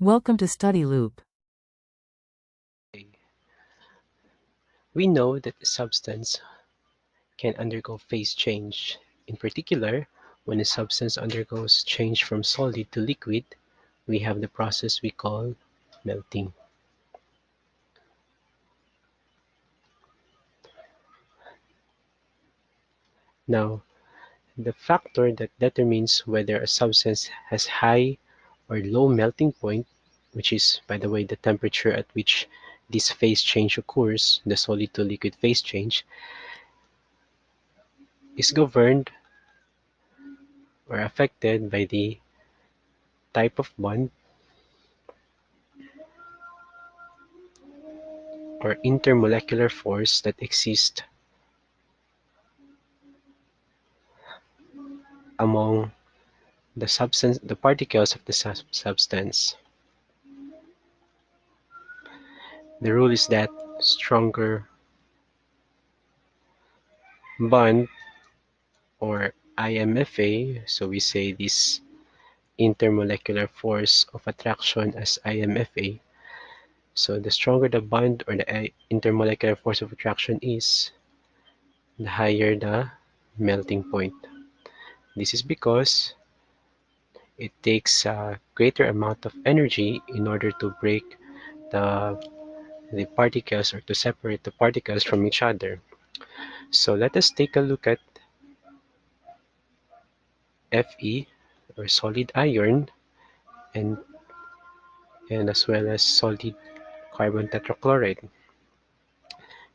Welcome to Study Loop. We know that a substance can undergo phase change. In particular, when a substance undergoes change from solid to liquid, we have the process we call melting. Now, the factor that determines whether a substance has high or low melting point, which is, by the way, the temperature at which this phase change occurs, the solid to liquid phase change, is governed or affected by the type of bond or intermolecular force that exists among the particles of the substance. The rule is that stronger bond or IMFA, so we say this intermolecular force of attraction as IMFA. So the stronger the bond or the intermolecular force of attraction is, the higher the melting point. This is because it takes a greater amount of energy in order to break the the particles or to separate the particles from each other. So let us take a look at Fe or solid iron and as well as solid carbon tetrachloride.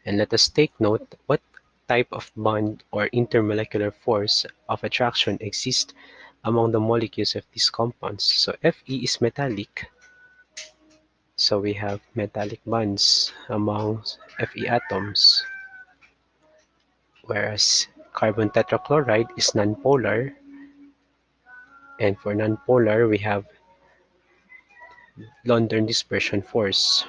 And let us take note what type of bond or intermolecular force of attraction exists among the molecules of these compounds. So Fe is metallic. So we have metallic bonds among Fe atoms, whereas carbon tetrachloride is nonpolar. And for nonpolar, we have London dispersion force.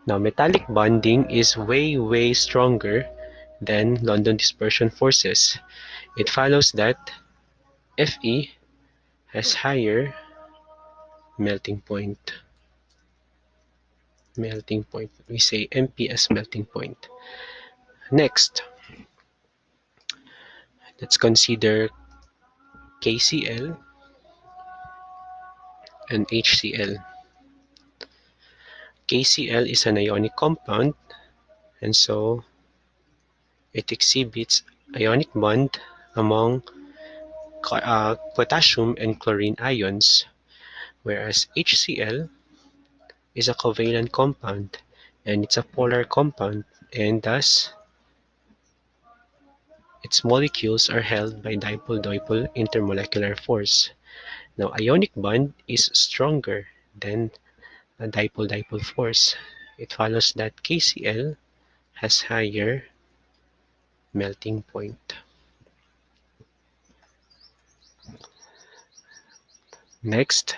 Now, metallic bonding is way stronger than London dispersion forces. It follows that Fe has higher melting point. Melting point. We say MP as melting point. Next, let's consider KCl and HCl. KCl is an ionic compound, and so it exhibits ionic bond among potassium and chlorine ions, whereas HCl is a covalent compound and it's a polar compound, and thus its molecules are held by dipole-dipole intermolecular force. Now, ionic bond is stronger than a dipole-dipole force. It follows that KCl has higher melting point. Next,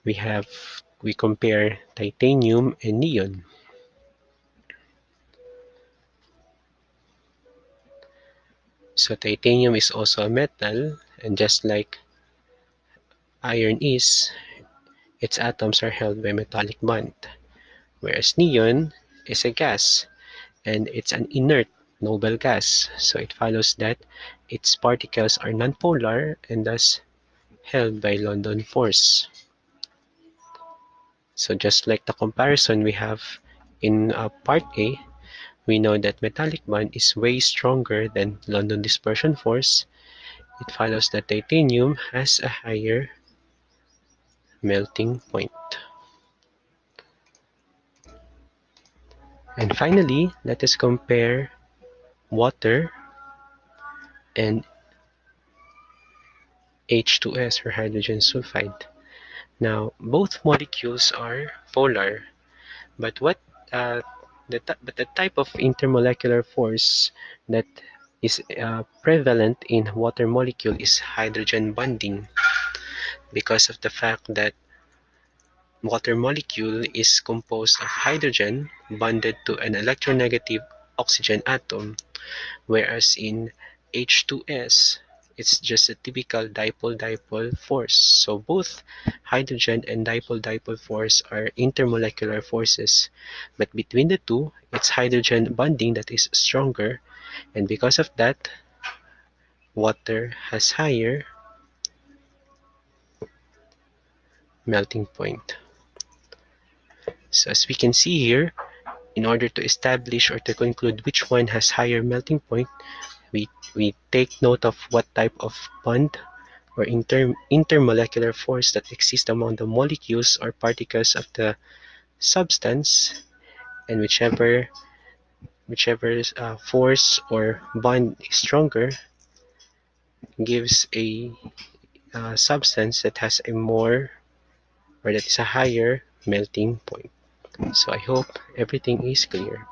we compare titanium and neon. So titanium is also a metal, and just like iron is, its atoms are held by metallic bond, whereas neon is a gas and it's an inert noble gas. So it follows that its particles are nonpolar and thus held by London force. So just like the comparison we have in part A, we know that metallic bond is way stronger than London dispersion force. It follows that titanium has a higher melting point. And finally, let us compare water and H2S or hydrogen sulfide. Now, both molecules are polar, but uh, the type of intermolecular force that is prevalent in water molecule is hydrogen bonding, because of the fact that water molecule is composed of hydrogen bonded to an electronegative oxygen atom, whereas in H2S, it's just a typical dipole-dipole force. So both hydrogen and dipole-dipole force are intermolecular forces, but between the two, it's hydrogen bonding that is stronger, and because of that, water has higher melting point. So as we can see here, in order to establish or to conclude which one has higher melting point, we take note of what type of bond or intermolecular force that exists among the molecules or particles of the substance, and whichever force or bond is stronger gives a substance that has a more or that is a higher melting point. So I hope everything is clear.